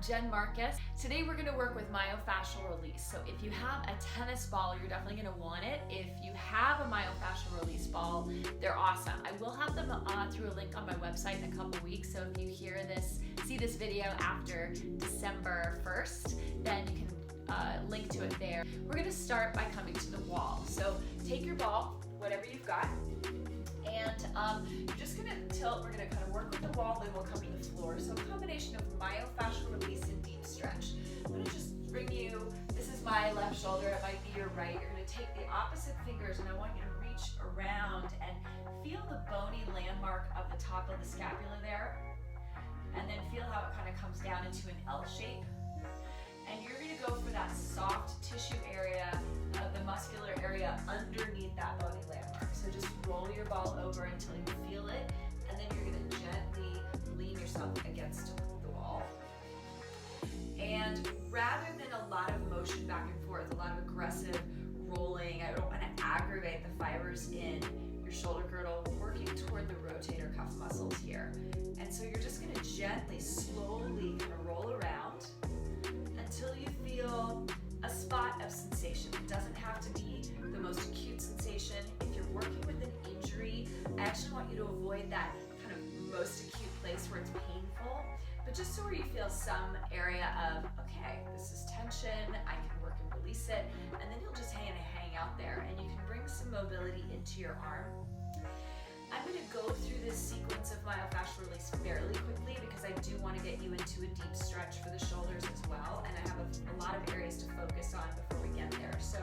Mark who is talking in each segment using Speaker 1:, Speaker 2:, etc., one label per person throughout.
Speaker 1: Jen Marcus. Today we're going to work with myofascial release. So if you have a tennis ball, you're definitely going to want it. If you have a myofascial release ball, they're awesome. I will have them through a link on my website in a couple weeks. So if you see this video after December 1st, then you can link to it there. We're going to start by coming to the wall. So take your ball, whatever you've got, and you're just going to tilt. We're going to kind of work with the wall, then we'll come to the floor. So a combination of myofascial release and deep stretch. I'm going to just bring you, this is my left shoulder, it might be your right. You're going to take the opposite fingers and I want you to reach around and feel the bony landmark of the top of the scapula there. And then feel how it kind of comes down into an L shape. And you're going to go for that soft tissue area of the muscular area underneath that bony landmark. So just roll your ball over until you feel it, and then you're going to gently lean yourself against the wall. And rather than a lot of motion back and forth, a lot of aggressive rolling, I don't want to aggravate the fibers in your shoulder girdle, we're working toward the rotator cuff muscles here. And so you're just going to gently, slowly kind of roll around until you feel a spot of sensation. It doesn't have to be the most acute sensation. If you're working with an injury, I actually want you to avoid that kind of most acute place where it's painful, but just so where you feel some area of, okay, this is tension, I can work and release it, and then you'll just hang out there, and you can bring some mobility into your arm. I'm going to go through this sequence of myofascial release fairly quickly because I do want to get you into a deep stretch for the shoulders as well, and I have a lot of areas to focus on before we get there. So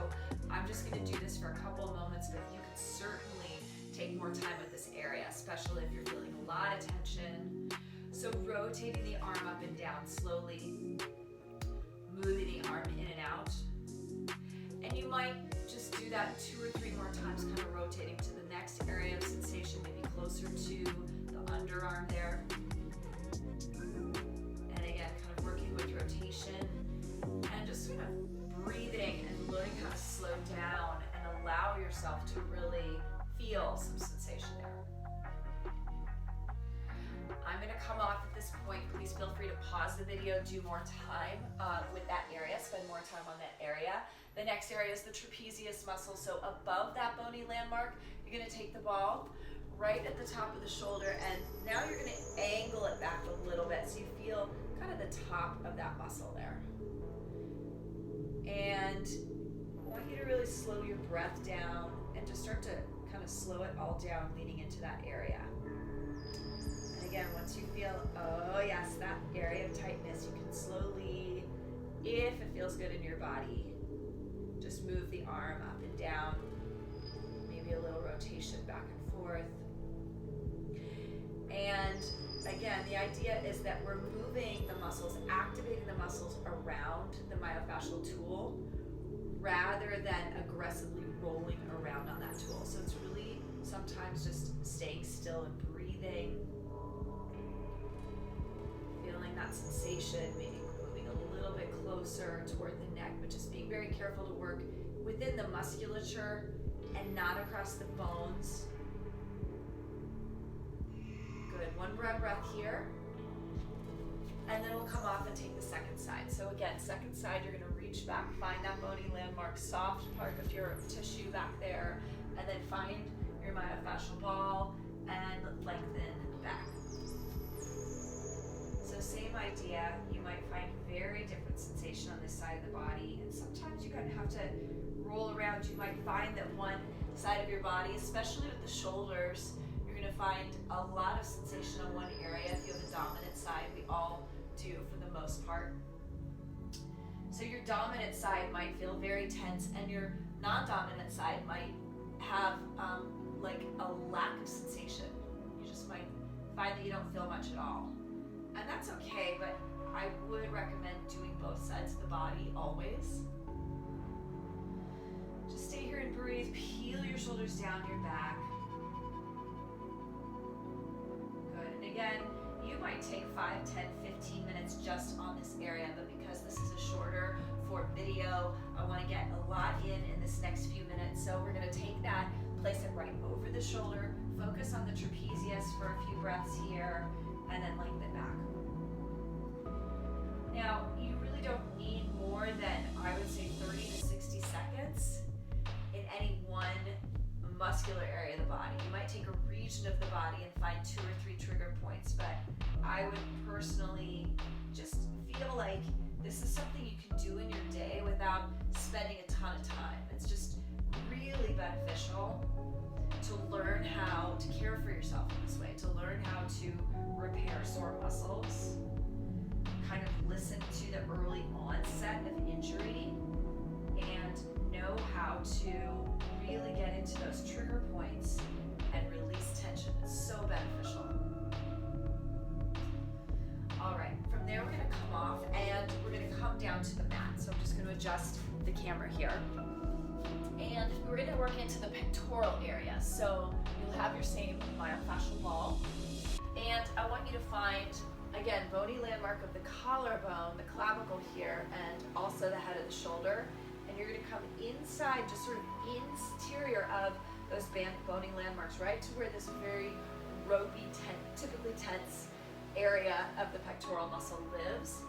Speaker 1: I'm just going to do this for a couple of moments, but you can certainly take more time with this area, especially if you're feeling a lot of tension. So rotating the arm up and down slowly, moving the arm in and out. And you might just do that 2 or 3 more times, kind of rotating to the next area of sensation, maybe closer to the underarm there. And again, kind of working with rotation and just kind of breathing and learning how to slow down and allow yourself to really feel some sensation there. I'm going to come off at this point. Please feel free to pause the video, do more time with that area, spend more time on that area. The next area is the trapezius muscle. So above that bony landmark, you're going to take the ball right at the top of the shoulder, and now you're going to angle it back a little bit so you feel kind of the top of that muscle there. And I want you to really slow your breath down and just start to kind of slow it all down, leaning into that area. And again, once you feel, oh yes, that area of tightness, you can slowly, if it feels good in your body, just move the arm up and down, maybe a little rotation back and forth. And again, the idea is that we're moving the muscles, activating the muscles around the myofascial tool rather than aggressively rolling around on that tool. So it's really sometimes just staying still and breathing, feeling that sensation, maybe moving a little bit closer toward the neck, but just being very careful to work within the musculature and not across the bones. Good, one more breath here. And then we'll come off and take the second side. So again, second side, you're gonna reach back, find that bony landmark, soft part of your tissue back there, and then find your myofascial ball and lengthen back. So same idea, you might find very different sensation on this side of the body, and sometimes you're gonna have to roll around. You might find that one side of your body, especially with the shoulders, you're gonna find a lot of sensation on one area. If you have a dominant side, we all do for the most part. So your dominant side might feel very tense, and your non-dominant side might have like a lack of sensation. You just might find that you don't feel much at all. And that's okay, but I would recommend doing both sides of the body always. Just stay here and breathe. Peel your shoulders down your back. Good. And again, you might take 5, 10, 15 minutes just on this area, but because this is a shorter for video, I want to get a lot in this next few minutes. So we're going to take that, place it right over the shoulder, focus on the trapezius for a few breaths here, and then lengthen back. Now, you really don't need more than, I would say, 30 to 60 seconds in any one muscular area of the body. You might take a region of the body and find 2 or 3 trigger points, but I would personally just feel like this is something you can do in your day without spending a ton of time. It's just really beneficial to learn how to care for yourself in this way, to learn how to repair sore muscles, kind of listen to the early onset of injury, and know how to really get into those trigger points and release tension. It's so beneficial. All right, from there we're gonna come off and we're gonna come down to the mat. So I'm just gonna adjust the camera here. And we're gonna work into the pectoral area. So you'll have your same myofascial ball. And I want you to find, again, bony landmark of the collarbone, the clavicle here, and also the head of the shoulder. And you're gonna come inside, just sort of interior of those bony landmarks, right to where this very ropey, typically tense area of the pectoral muscle lives.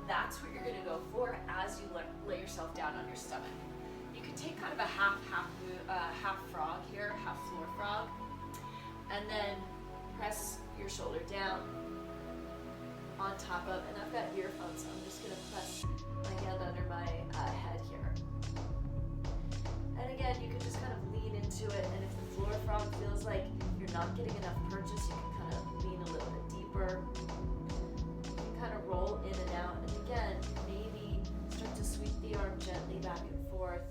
Speaker 1: That's what you're gonna go for as you lay yourself down on your stomach. You can take kind of a half frog here, half floor frog, and then press your shoulder down on top of, and I've got earphones, so I'm just gonna press my hand under my head here. And again, you can just kind of lean into it, and if the floor frog feels like you're not getting enough purchase, you can kind of lean a little bit deeper. You can kind of roll in and out, and again, maybe start to sweep the arm gently back and forth.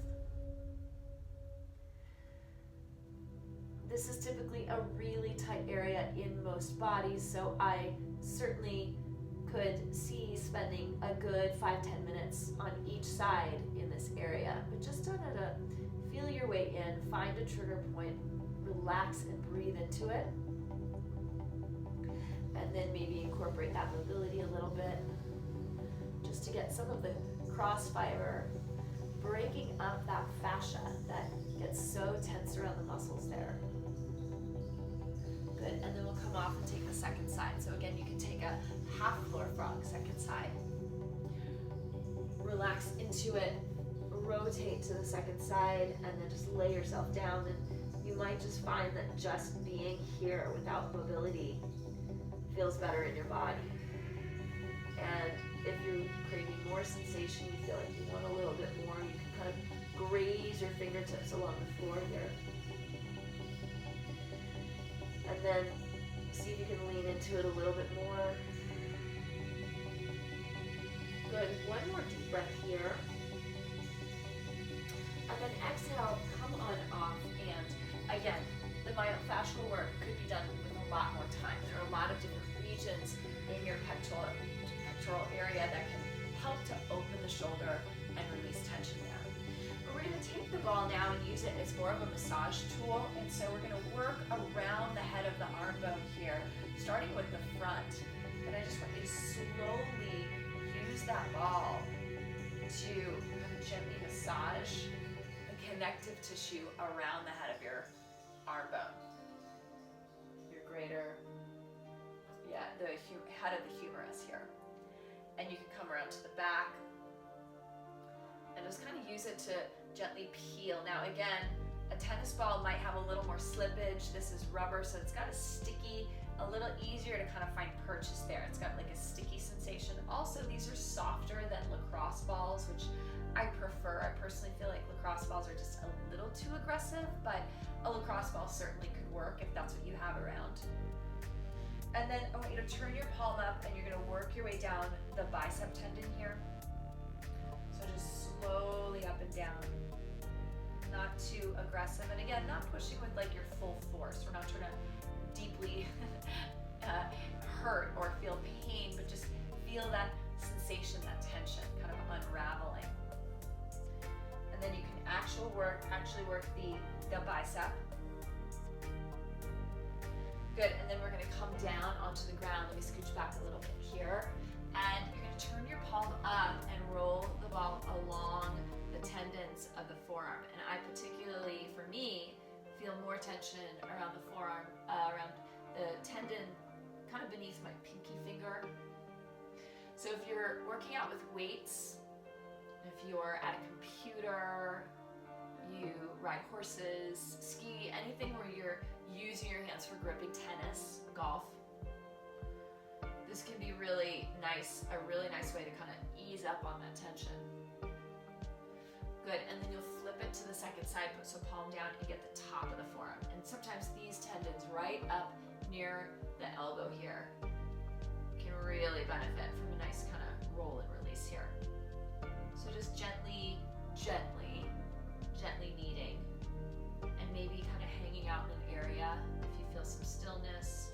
Speaker 1: This is typically a really tight area in most bodies, so I certainly could see spending a good 5-10 minutes on each side in this area, but just don't have to feel your way in, find a trigger point, relax and breathe into it, and then maybe incorporate that mobility a little bit just to get some of the cross fiber breaking up that fascia that gets so tense around the muscles there. Good, and then we'll come off and take the second side. So again, you can take a half floor frog, second side. Relax into it, rotate to the second side, and then just lay yourself down. And you might just find that just being here without mobility feels better in your body. And if you're craving more sensation, you feel like you want a little bit more, you can kind of graze your fingertips along the floor here. And then see if you can lean into it a little bit more. Good, one more deep breath here. And then exhale, come on off. And again, the myofascial work could be done with a lot more time. There are a lot of different regions in your pectoral area that can help to open the shoulder and release tension there. But we're going to take the ball now and use it as more of a massage tool. And so we're going to work around the head of the arm bone here, starting with the front. And I just want you to slowly use that ball to kind of gently massage the connective tissue around the head of your arm bone. Your greater, the head of the humerus here. And you can come around to the back and just kind of use it to gently peel. Now again, a tennis ball might have a little more slippage. This is rubber, so it's got a little easier to kind of find purchase there. It's got like a sticky sensation. Also, these are softer than lacrosse balls, which I prefer. I personally feel like lacrosse balls are just a little too aggressive, but a lacrosse ball certainly could work if that's what you have around. And then I want you to turn your palm up and you're gonna work your way down the bicep tendon here. So just slowly up and down. Not too aggressive. And again, not pushing with like your full force. We're not trying to deeply hurt or feel pain, but just feel that sensation, that tension kind of unraveling. And then you can actually work the bicep. Good, and then we're gonna come down onto the ground. Let me scooch back a little bit here. And you're gonna turn your palm up and roll the ball along the tendons of the forearm. And I particularly, for me, feel more tension around the forearm, around the tendon kind of beneath my pinky finger. So if you're working out with weights, if you're at a computer, you ride horses, ski, anything where you're using your hands for gripping, tennis, golf, this can be really nice, a really nice way to kind of ease up on that tension. Good, and then you'll flip it to the second side, so palm down and get the top of the forearm. And sometimes these tendons right up near the elbow here can really benefit from a nice kind of roll and release here. So just gently, gently, gently kneading, and maybe kind of hanging out in an area if you feel some stillness.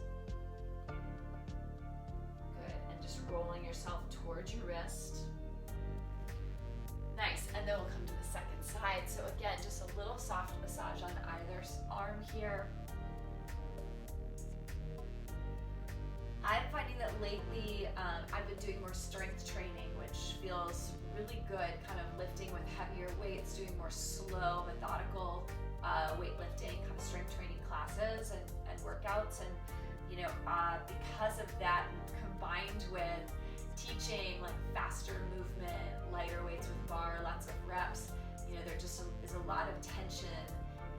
Speaker 1: Good, and just rolling yourself towards your wrist. Nice, and then we'll come to the second side. So again, just a little soft massage on either arm here. I'm finding that lately I've been doing more strength training, which feels really good, kind of lifting with heavier weights, doing more slow, methodical weightlifting, kind of strength training classes and workouts. And because of that, combined with teaching like faster movement, lighter weights with bar, lots of reps, there just is a lot of tension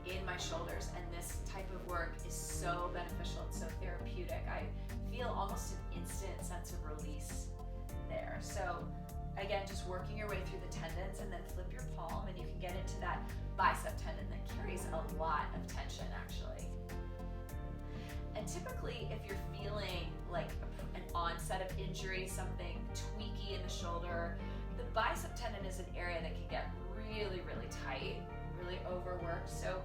Speaker 1: in my shoulders, and this type of work is so beneficial. It's so therapeutic. I feel almost an instant sense of release there. So again, just working your way through the tendons, and then flip your palm and you can get into that bicep tendon that carries a lot of tension actually. And typically if you're feeling like an onset of injury, something tweaky in the shoulder, the bicep tendon is an area that can get really, really tight, really overworked. So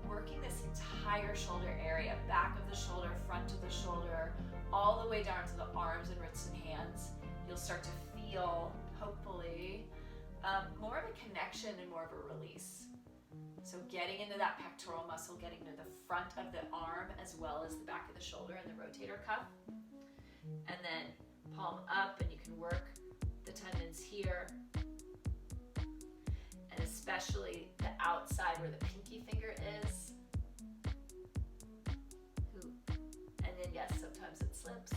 Speaker 1: working this entire shoulder area, back of the shoulder, front of the shoulder, all the way down to the arms and wrists and hands, you'll start to feel, hopefully, more of a connection and more of a release. So getting into that pectoral muscle, getting to the front of the arm as well as the back of the shoulder and the rotator cuff. And then palm up, and you can work the tendons here. And especially the outside where the pinky finger is. And then yes, sometimes it slips.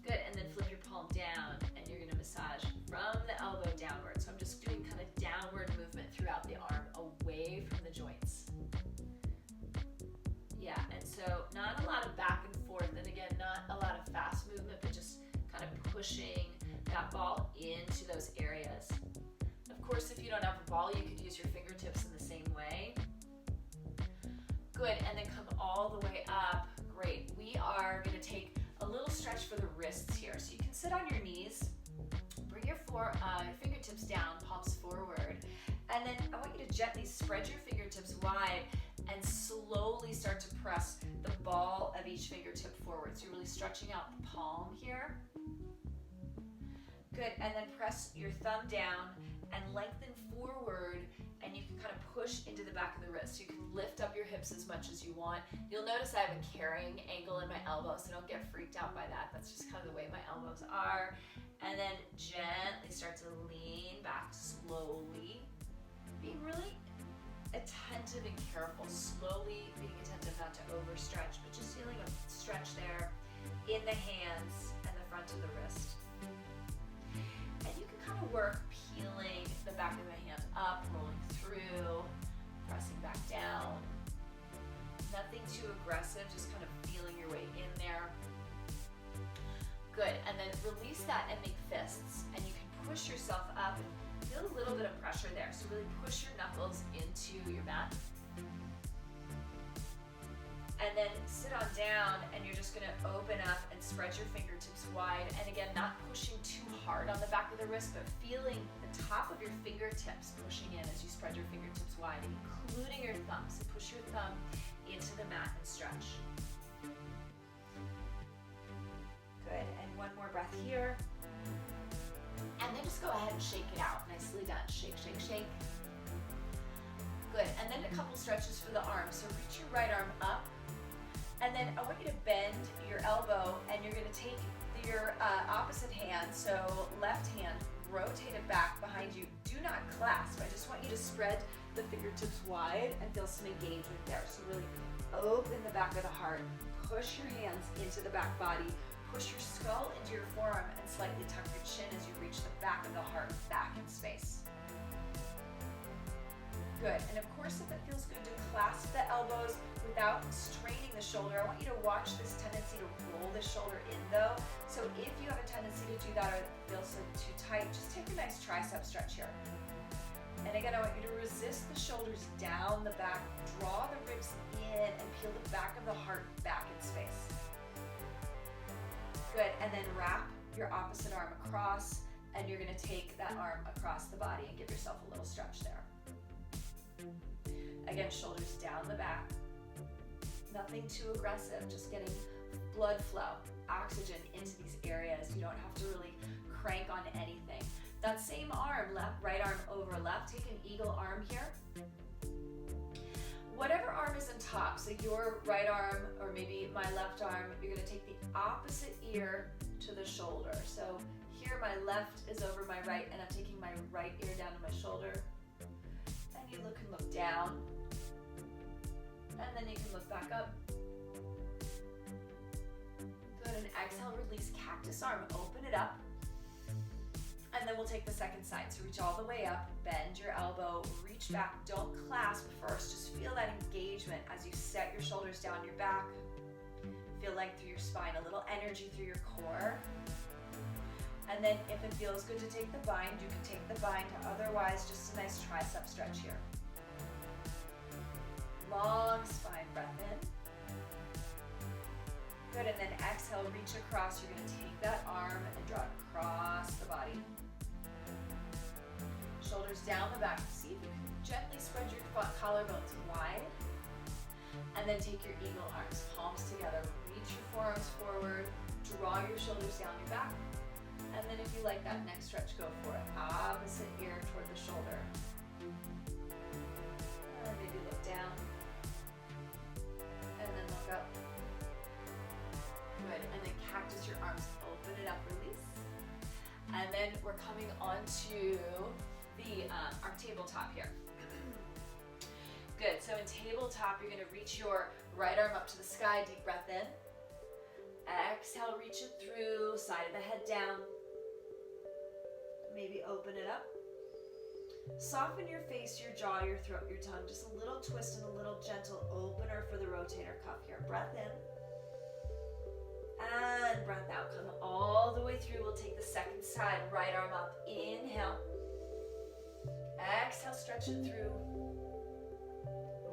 Speaker 1: Good, and then flip your palm down, and you're gonna massage from the elbow downward. So I'm just doing kind of downward movement throughout the arm, away from the joints. Yeah, and so not a lot of back and forth, and again, not a lot of fast movement, but just kind of pushing that ball into those areas. Of course, if you don't have a ball, you could use your fingertips in the same way. Good, and then come all the way up. Great, we are gonna take a little stretch for the wrists here. So you can sit on your knees, bring your fingertips down, palms forward, and then I want you to gently spread your fingertips wide and slowly start to press the ball of each fingertip forward. So you're really stretching out the palm here. Good, and then press your thumb down and lengthen forward, and you can kind of push into the back of the wrist. You can lift up your hips as much as you want. You'll notice I have a carrying angle in my elbow, so don't get freaked out by that. That's just kind of the way my elbows are. And then gently start to lean back slowly, being really attentive and careful, slowly being attentive not to overstretch, but just feeling a stretch there in the hands and the front of the wrist. And you can kind of work peeling the back of the hand up, rolling through, pressing back down. Nothing too aggressive, just kind of feeling your way in there. Good, and then release that and make fists. And you can push yourself up and feel a little bit of pressure there. So really push your knuckles into your mat. And then sit on down, and you're just gonna open up and spread your fingertips wide. And again, not pushing too hard on the back of the wrist, but feeling the top of your fingertips pushing in as you spread your fingertips wide, including your thumb. So push your thumb into the mat and stretch. Good, and one more breath here. And then just go ahead and shake it out. Nicely done. Shake, shake, shake. Good, and then a couple stretches for the arms. So reach your right arm up, and then I want you to bend your elbow, and you're gonna take your opposite hand, so left hand, rotate it back behind you. Do not clasp. I just want you to spread the fingertips wide and feel some engagement there. So really open the back of the heart. Push your hands into the back body. Push your skull into your forearm and slightly tuck your chin as you reach the back of the heart back in space. Good, and of course if it feels good to clasp the elbows without straining the shoulder, I want you to watch this tendency to roll the shoulder in though. So if you have a tendency to do that or it feels too tight, just take a nice tricep stretch here. And again, I want you to resist the shoulders down the back, draw the ribs in and peel the back of the heart back in space. Good, and then wrap your opposite arm across and you're gonna take that arm across the body and give yourself a little stretch there. Again, shoulders down the back. Nothing too aggressive, just getting blood flow, oxygen into these areas. You don't have to really crank on anything. That same arm, right arm over left, take an eagle arm here. Whatever arm is on top, so your right arm or maybe my left arm, you're gonna take the opposite ear to the shoulder. So here my left is over my right and I'm taking my right ear down to my shoulder. And you can look down. And then you can look back up. Good, and exhale, release cactus arm, open it up. And then we'll take the second side. So reach all the way up, bend your elbow, reach back. Don't clasp first, just feel that engagement as you set your shoulders down your back. Feel length through your spine, a little energy through your core. And then if it feels good to take the bind, you can take the bind. Otherwise, just a nice tricep stretch here. Long spine breath in. Good, and then exhale, reach across. You're gonna take that arm and draw it across the body. Shoulders down the back. See if you can gently spread your collarbones wide. And then take your eagle arms, palms together. Reach your forearms forward. Draw your shoulders down your back. And then if you like that next stretch, go for it. Opposite ear toward the shoulder. And maybe look down. And then look up. Good, and then cactus your arms, open it up, release. And then we're coming onto the our tabletop here. Good, so in tabletop, you're gonna reach your right arm up to the sky, deep breath in. Exhale, reach it through, side of the head down. Maybe open it up. Soften your face, your jaw, your throat, your tongue. Just a little twist and a little gentle opener for the rotator cuff here. Breath in. And breath out. Come all the way through. We'll take the second side. Right arm up. Inhale. Exhale, stretch it through.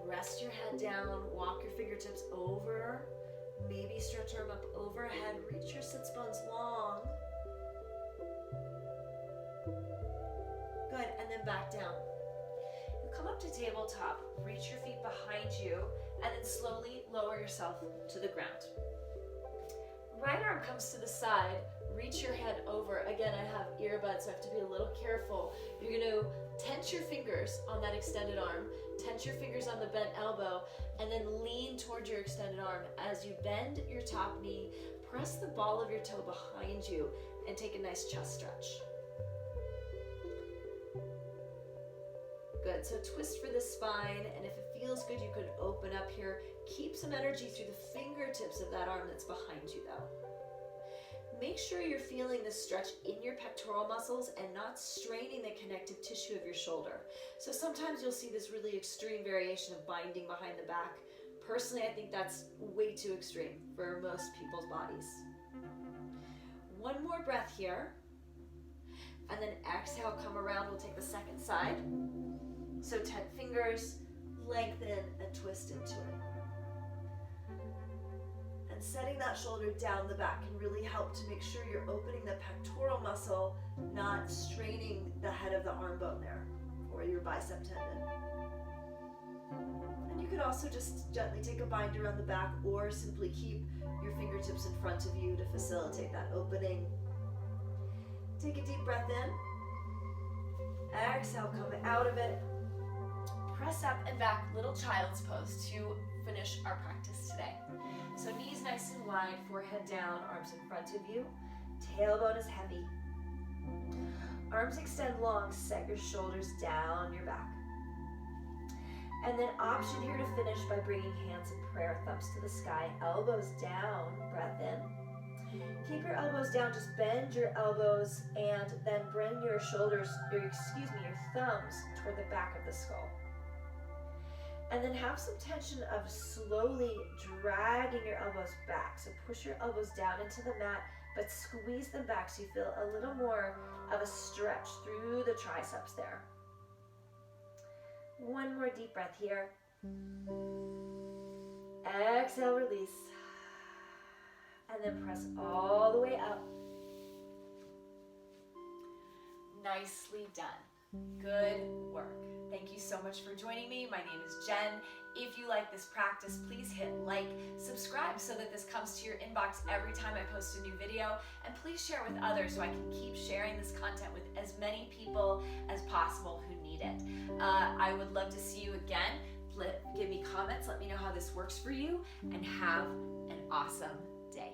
Speaker 1: Rest your head down. Walk your fingertips over. Maybe stretch arm up overhead. Reach your sits bones long. Good, and then back down. You come up to tabletop, reach your feet behind you, and then slowly lower yourself to the ground. Right arm comes to the side, reach your head over. Again, I have earbuds, so I have to be a little careful. You're gonna tense your fingers on that extended arm, tense your fingers on the bent elbow, and then lean towards your extended arm. As you bend your top knee, press the ball of your toe behind you, and take a nice chest stretch. Good, so twist for the spine, and if it feels good, you could open up here. Keep some energy through the fingertips of that arm that's behind you though. Make sure you're feeling the stretch in your pectoral muscles and not straining the connective tissue of your shoulder. So sometimes you'll see this really extreme variation of binding behind the back. Personally, I think that's way too extreme for most people's bodies. One more breath here. And then exhale, come around. We'll take the second side. So 10 fingers, lengthen and twist into it. And setting that shoulder down the back can really help to make sure you're opening the pectoral muscle, not straining the head of the arm bone there, or your bicep tendon. And you could also just gently take a bind around the back, or simply keep your fingertips in front of you to facilitate that opening. Take a deep breath in. Exhale, come out of it. Press up and back, little child's pose to finish our practice today. So knees nice and wide, forehead down, arms in front of you. Tailbone is heavy. Arms extend long, set your shoulders down your back. And then option here to finish by bringing hands in prayer, thumbs to the sky, elbows down, breath in.
Speaker 2: Keep your elbows down, just bend your elbows and then bring your shoulders, your thumbs toward the back of the skull. And then have some tension of slowly dragging your elbows back. So push your elbows down into the mat, but squeeze them back so you feel a little more of a stretch through the triceps there. One more deep breath here. Exhale, release. And then press all the way up.
Speaker 1: Nicely done. Good work. Thank you so much for joining me. My name is Jen. If you like this practice, please hit like, subscribe so that this comes to your inbox every time I post a new video, and please share with others so I can keep sharing this content with as many people as possible who need it. I would love to see you again. Give me comments, let me know how this works for you, and have an awesome day.